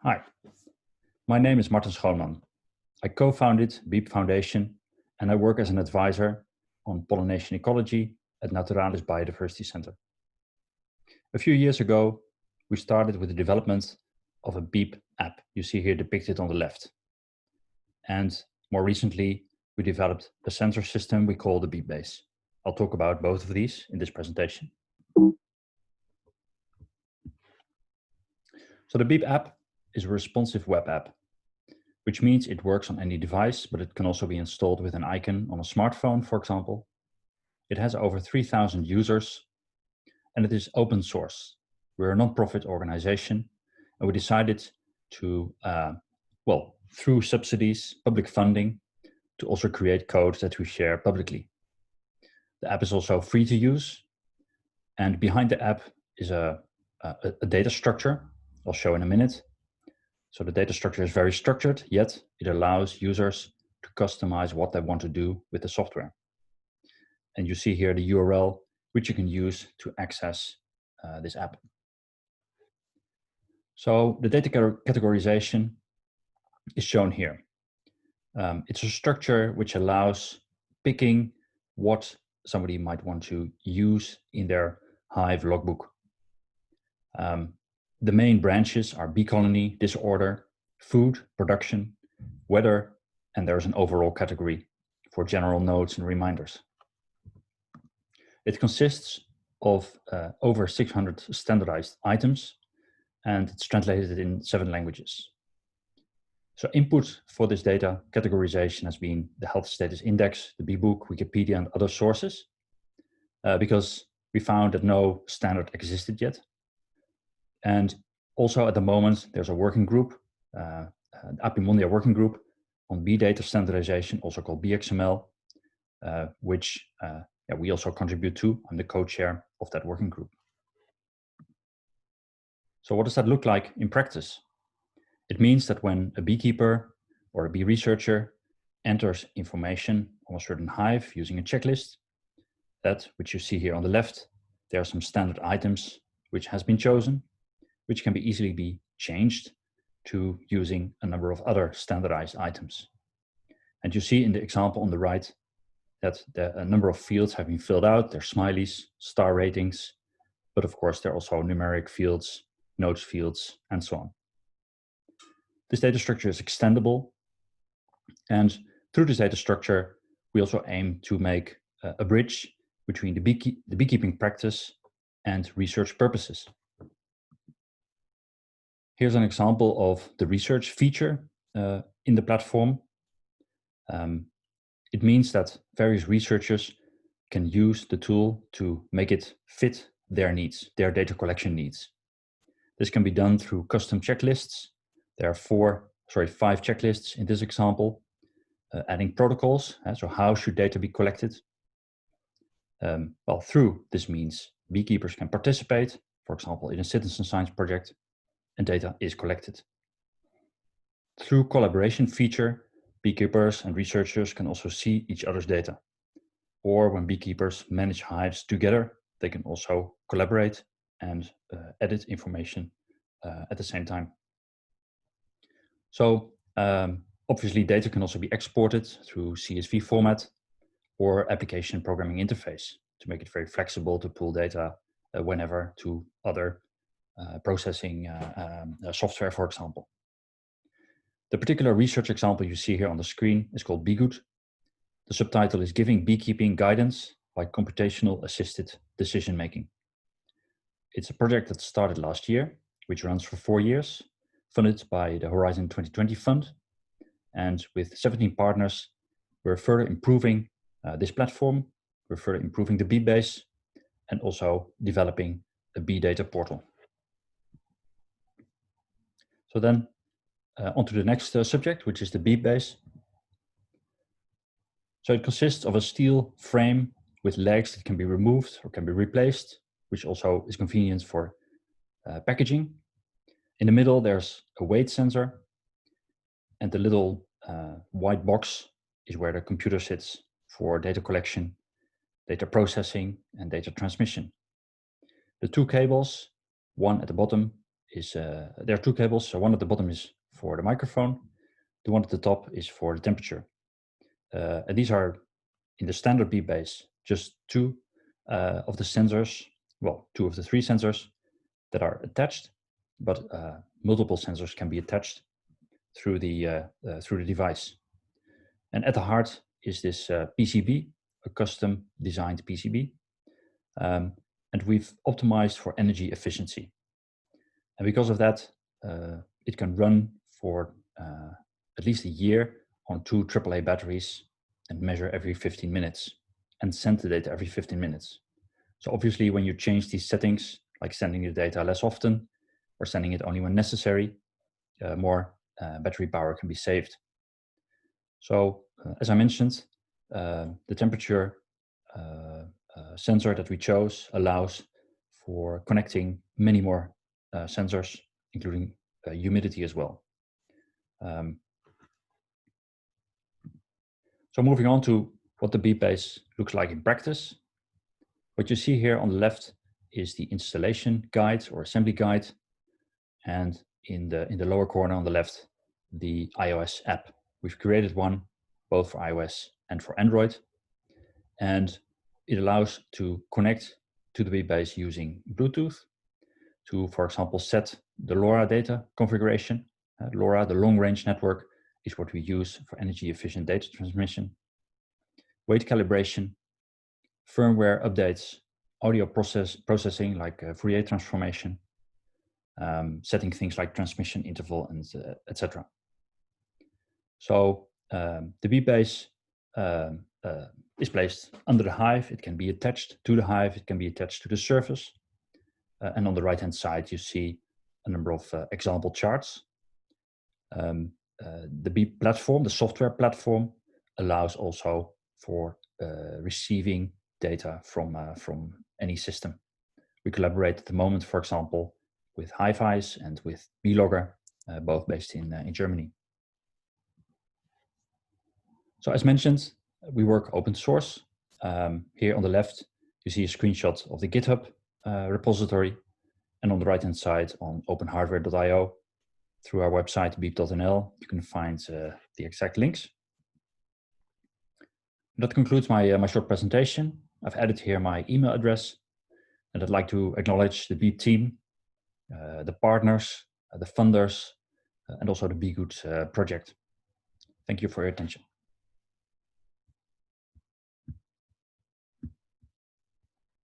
Hi, my name is Marten Schoonman. I co-founded Beep Foundation and I work as an advisor on pollination ecology at Naturalis Biodiversity Center. A few years ago, we started with the development of a Beep app you see here depicted on the left. And more recently, we developed a sensor system we call the Beep Base. I'll talk about both of these in this presentation. So the Beep app is a responsive web app, which means it works on any device, but it can also be installed with an icon on a smartphone, for example. It has over 3,000 users, and it is open source. We're a non-profit organization, and we decided to, through subsidies, public funding, to also create code that we share publicly. The app is also free to use, and behind the app is a data structure I'll show in a minute. So the data structure is very structured, yet it allows users to customize what they want to do with the software. And you see here the URL, which you can use to access this app. So the data categorization is shown here. It's a structure which allows picking what somebody might want to use in their Hive logbook. The main branches are bee colony, disorder, food, production, weather, and there's an overall category for general notes and reminders. It consists of over 600 standardized items, and it's translated in 7 languages. So input for this data categorization has been the Health Status Index, the Bee Book, Wikipedia, and other sources, because we found that no standard existed yet. And also at the moment, there's a working group, the Apimondia working group on bee data standardization, also called BXML, which we also contribute to. I'm the co-chair of that working group. So what does that look like in practice? It means that when a beekeeper or a bee researcher enters information on a certain hive using a checklist, that which you see here on the left, there are some standard items which has been chosen, which can be easily be changed to using a number of other standardized items. And you see in the example on the right that a number of fields have been filled out. There's smileys, star ratings, but of course there are also numeric fields, notes fields, and so on. This data structure is extendable, and through this data structure, we also aim to make a bridge between the beekeeping practice and research purposes. Here's an example of the research feature in the platform. It means that various researchers can use the tool to make it fit their needs, their data collection needs. This can be done through custom checklists. There are 5 checklists in this example, adding protocols. So how should data be collected? Through this means beekeepers can participate, for example, in a citizen science project, and data is collected. Through collaboration feature, beekeepers and researchers can also see each other's data. Or when beekeepers manage hives together, they can also collaborate and edit information at the same time. So obviously data can also be exported through CSV format or application programming interface to make it very flexible to pull data whenever to other processing software, for example. The particular research example you see here on the screen is called BeeGood. The subtitle is Giving Beekeeping Guidance by Computational Assisted Decision Making. It's a project that started last year, which runs for 4 years, funded by the Horizon 2020 Fund. And with 17 partners, we're further improving this platform, we're further improving the bee base, and also developing a bee data portal. So then onto the next subject, which is the bee base. So it consists of a steel frame with legs that can be removed or can be replaced, which also is convenient for packaging. In the middle, there's a weight sensor, and the little white box is where the computer sits for data collection, data processing, and data transmission. The 2 cables, one at the bottom is, there are two cables. So one at the bottom is for the microphone. The one at the top is for the temperature. And these are, in the standard Beep base, just two of the sensors, well, two of the three sensors that are attached, but multiple sensors can be attached through the device. And at the heart is this PCB, a custom designed PCB. And we've optimized for energy efficiency. And because of that, it can run for at least a year on 2 AAA batteries and measure every 15 minutes and send the data every 15 minutes. So obviously when you change these settings, like sending the data less often or sending it only when necessary, more battery power can be saved. So as I mentioned, the temperature sensor that we chose allows for connecting many more sensors, including humidity as well. So moving on to what the Beep base looks like in practice. What you see here on the left is the installation guide or assembly guide, and in the lower corner on the left, the iOS app. We've created one both for iOS and for Android, and it allows to connect to the Beep base using Bluetooth to, for example, set the LoRa data configuration. LoRa, the long range network, is what we use for energy efficient data transmission. Weight calibration, firmware updates, audio processing like Fourier transformation, setting things like transmission interval, and etc. So the Beep base is placed under the Hive. It can be attached to the Hive. It can be attached to the surface. And on the right-hand side, you see a number of example charts. The Beep platform, the software platform, allows also for receiving data from any system. We collaborate at the moment, for example, with Hive and with Beelogger, both based in Germany. So as mentioned, we work open source. Here on the left, you see a screenshot of the GitHub repository. And on the right-hand side on openhardware.io, through our website, beep.nl, you can find the exact links. That concludes my short presentation. I've added here my email address, and I'd like to acknowledge the Beep team, the partners, the funders, and also the Be Good project. Thank you for your attention.